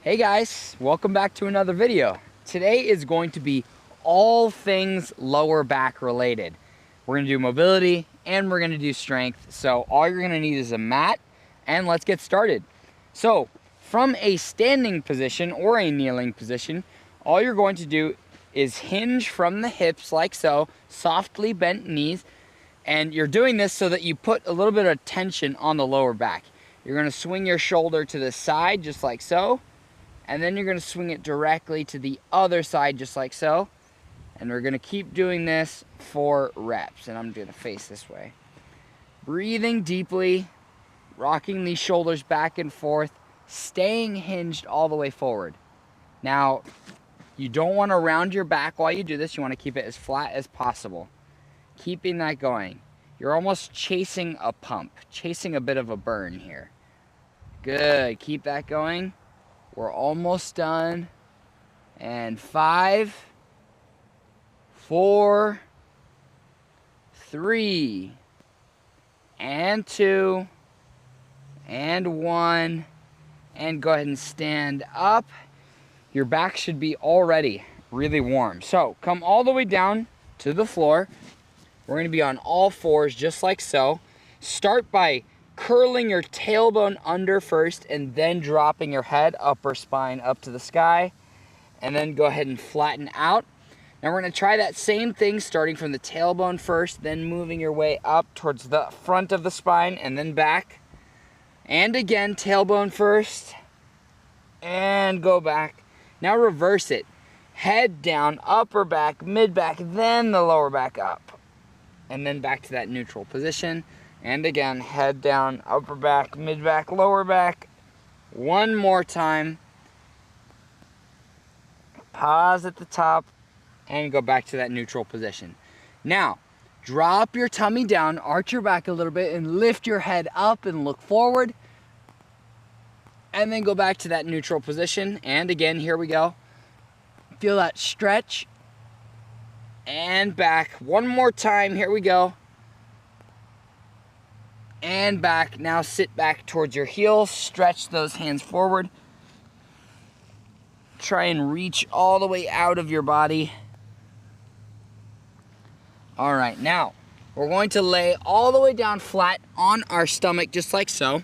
Hey guys, welcome back to another video. Today is going to be all things lower back related. We're gonna do mobility and we're gonna do strength. So all you're gonna need is a mat and let's get started. So from a standing position or a kneeling position, all you're going to do is hinge from the hips like so, softly bent knees. And you're doing this so that you put a little bit of tension on the lower back. You're gonna swing your shoulder to the side just like so. And then you're gonna swing it directly to the other side just like so. And we're gonna keep doing this for reps. And I'm gonna face this way. Breathing deeply, rocking these shoulders back and forth, staying hinged all the way forward. Now, you don't wanna round your back while you do this. You wanna keep it as flat as possible. Keeping that going. You're almost chasing a pump, chasing a bit of a burn here. Good, keep that going. We're almost done. And 5, 4, 3, and 2, and 1. And go ahead and stand up. Your back should be already really warm. So come all the way down to the floor. We're going to be on all fours just like so. Start by curling your tailbone under first and then dropping your head, upper spine up to the sky. And then go ahead and flatten out. Now we're going to try that same thing starting from the tailbone first, then moving your way up towards the front of the spine and then back. And again, tailbone first and go back. Now reverse it. Head down, upper back, mid back, then the lower back up. And then back to that neutral position. And again, head down, upper back, mid back, lower back. One more time. Pause at the top and go back to that neutral position. Now, drop your tummy down, arch your back a little bit and lift your head up and look forward. And then go back to that neutral position. And again, here we go. Feel that stretch. And back. One more time, here we go. And back. Now sit back towards your heels. Stretch those hands forward. Try and reach all the way out of your body. All right, now we're going to lay all the way down flat on our stomach just like so.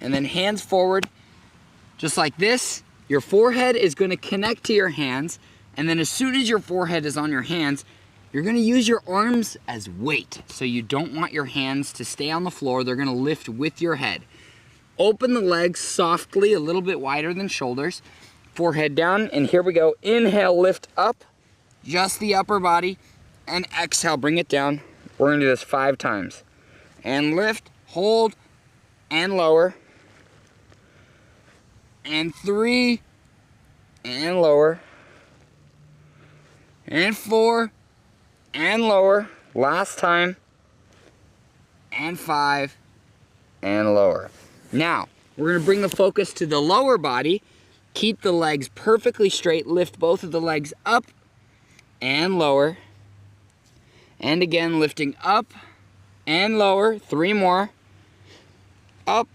And then hands forward just like this. Your forehead is going to connect to your hands. And then as soon as your forehead is on your hands, you're gonna use your arms as weight. So you don't want your hands to stay on the floor. They're gonna lift with your head. Open the legs softly, a little bit wider than shoulders. Forehead down, and here we go. Inhale, lift up, just the upper body. And exhale, bring it down. We're gonna do this 5 times. And lift, hold, and lower. And 3, and lower. And 4, and lower, last time, and 5, and lower. Now, we're gonna bring the focus to the lower body, keep the legs perfectly straight, lift both of the legs up and lower, and again, lifting up and lower, 3 more, up,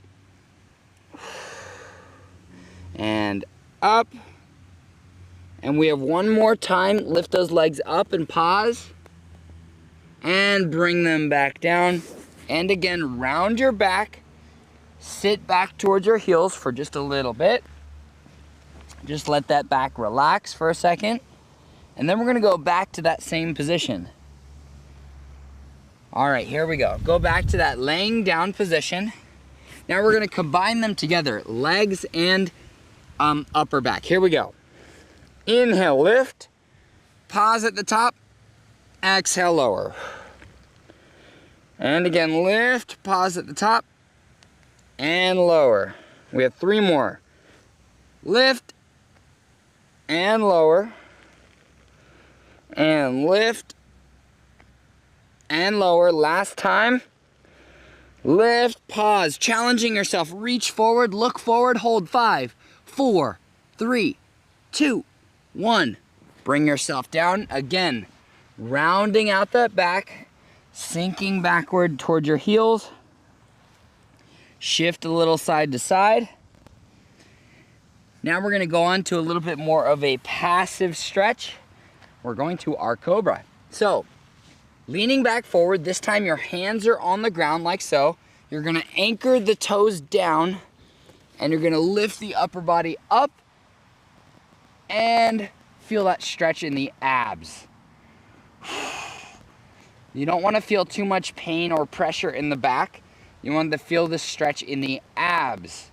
and up, and we have 1 more time, lift those legs up and pause. And bring them back down. And again, round your back. Sit back towards your heels for just a little bit. Just let that back relax for a second. And then we're gonna go back to that same position. All right, here we go. Go back to that laying down position. Now we're gonna combine them together, legs and upper back. Here we go. Inhale, lift. Pause at the top. Exhale, lower. And again, lift, pause at the top, and lower. We have 3 more. Lift, and lower, and lift, and lower. Last time. Lift, pause, challenging yourself. Reach forward, look forward, hold 5, 4, 3, 2, 1. Bring yourself down again. Rounding out that back, sinking backward towards your heels. Shift a little side to side. Now we're gonna go on to a little bit more of a passive stretch. We're going to our Cobra. So, leaning back forward, this time your hands are on the ground like so. You're gonna anchor the toes down and you're gonna lift the upper body up and feel that stretch in the abs. You don't wanna feel too much pain or pressure in the back. You want to feel the stretch in the abs.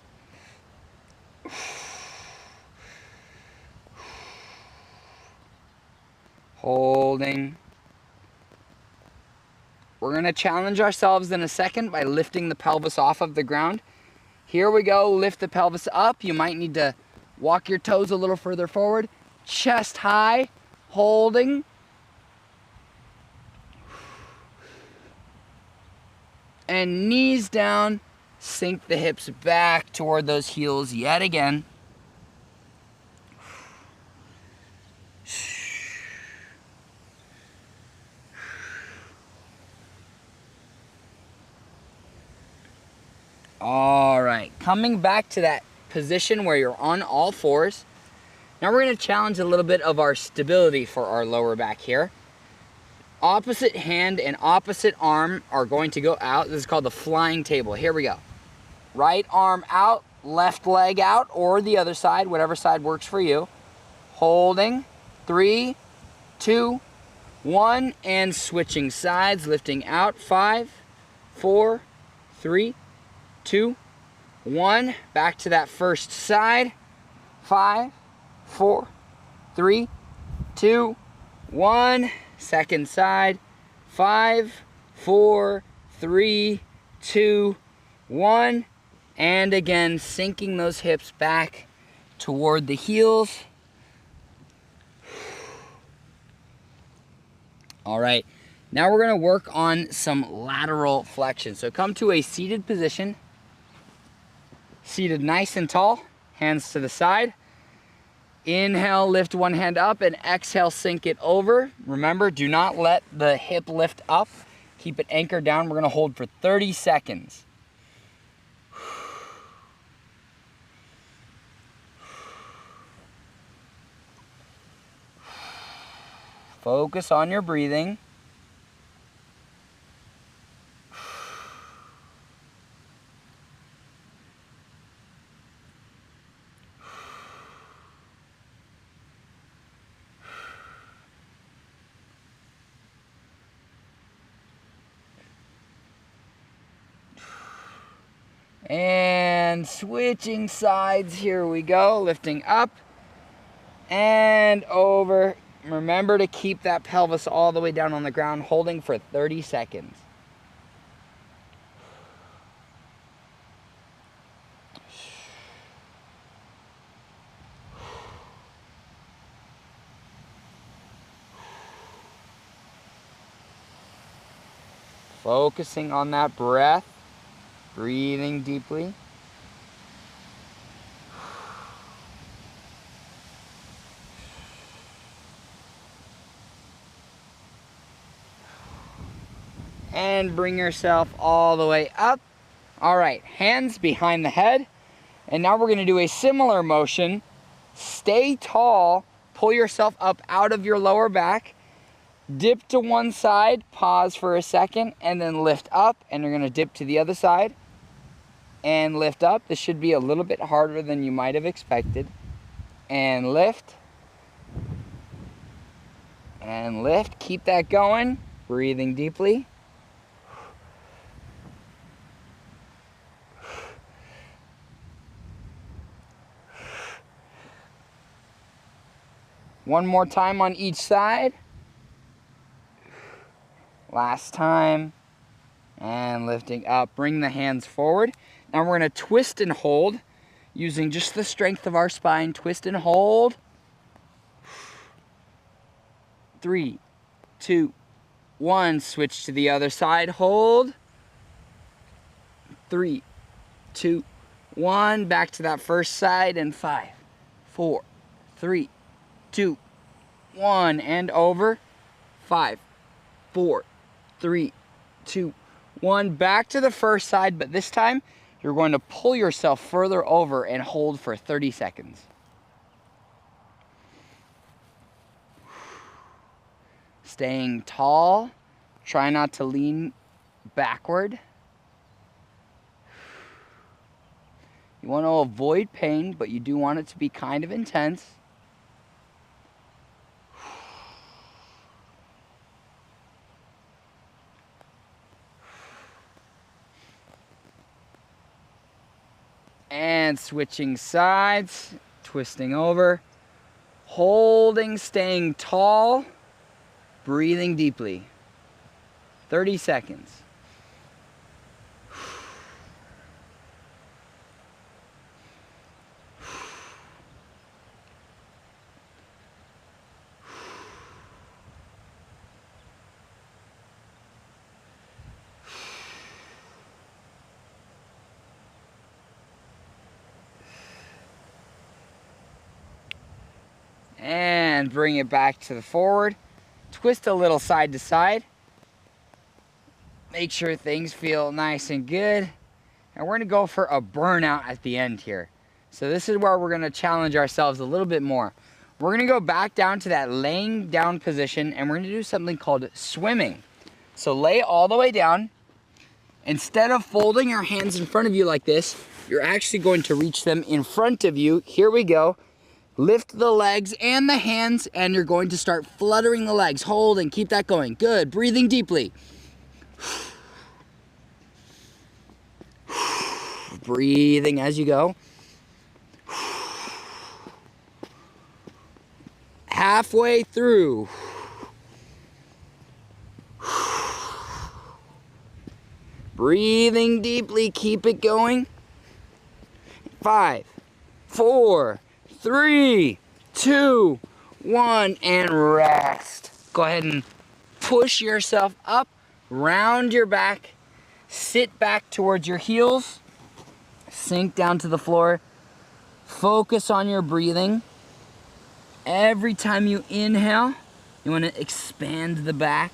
Holding. We're gonna challenge ourselves in a second by lifting the pelvis off of the ground. Here we go, lift the pelvis up. You might need to walk your toes a little further forward. Chest high, holding. And knees down, sink the hips back toward those heels yet again. All right, coming back to that position where you're on all fours. Now we're gonna challenge a little bit of our stability for our lower back here. Opposite hand and opposite arm are going to go out. This is called the flying table. Here we go. Right arm out, left leg out, or the other side, whatever side works for you. Holding, 3, 2, 1, and switching sides, lifting out, 5, 4, 3, 2, 1. Back to that first side, 5, 4, 3, 2, 1. Second side, 5, 4, 3, 2, 1. And again, sinking those hips back toward the heels. All right, now we're gonna work on some lateral flexion. So come to a seated position. Seated nice and tall, hands to the side. Inhale, lift one hand up, and exhale, sink it over. Remember, do not let the hip lift up. Keep it anchored down. We're gonna hold for 30 seconds. Focus on your breathing. And switching sides, here we go, lifting up and over. Remember to keep that pelvis all the way down on the ground, holding for 30 seconds. Focusing on that breath. Breathing deeply. And bring yourself all the way up. All right, hands behind the head. And now we're gonna do a similar motion. Stay tall, pull yourself up out of your lower back. Dip to one side, pause for a second, and then lift up. And you're gonna dip to the other side. And lift up. This should be a little bit harder than you might have expected. And lift. And lift. Keep that going. Breathing deeply. One more time on each side. Last time. And lifting up. Bring the hands forward. Now we're going to twist and hold using just the strength of our spine. Twist and hold. 3, 2, 1. Switch to the other side. Hold. 3, 2, 1. Back to that first side. And 5, 4, 3, 2, 1. And over. 5, 4, 3, 2, 1. Back to the first side, but this time you're going to pull yourself further over and hold for 30 seconds. Staying tall. Try not to lean backward. You want to avoid pain, but you do want it to be kind of intense. And switching sides, twisting over, holding, staying tall, breathing deeply. 30 seconds. And bring it back to the forward. Twist a little side to side. Make sure things feel nice and good. And we're gonna go for a burnout at the end here. So this is where we're gonna challenge ourselves a little bit more. We're gonna go back down to that laying down position and we're gonna do something called swimming. So lay all the way down. Instead of folding your hands in front of you like this, you're actually going to reach them in front of you. Here we go. Lift the legs and the hands, and you're going to start fluttering the legs. Hold and keep that going. Good. Breathing deeply. Breathing as you go. Halfway through. Breathing deeply. Keep it going. 5, 4, 3, 2, 1, and rest. Go ahead and push yourself up, round your back, sit back towards your heels, sink down to the floor, focus on your breathing. Every time you inhale, you want to expand the back.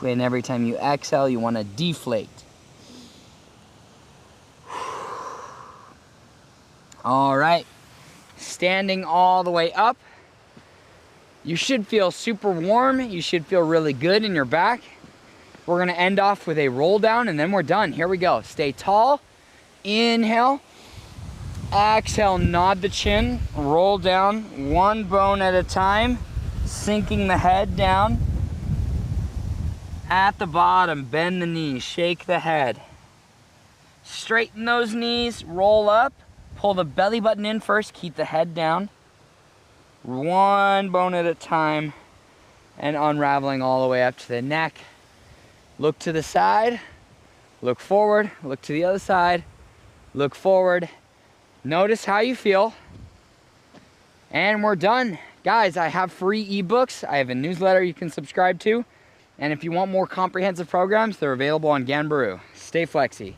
And every time you exhale, you want to deflate. All right, standing all the way up. You should feel super warm. You should feel really good in your back. We're gonna end off with a roll down and then we're done. Here we go. Stay tall, inhale, exhale, nod the chin, roll down, one bone at a time, sinking the head down. At the bottom, bend the knees, shake the head. Straighten those knees, roll up. Pull the belly button in first, keep the head down. One bone at a time and unraveling all the way up to the neck. Look to the side, look forward, look to the other side, look forward. Notice how you feel. And we're done. Guys, I have free ebooks. I have a newsletter you can subscribe to. And if you want more comprehensive programs, they're available on Ganbaroo. Stay flexy.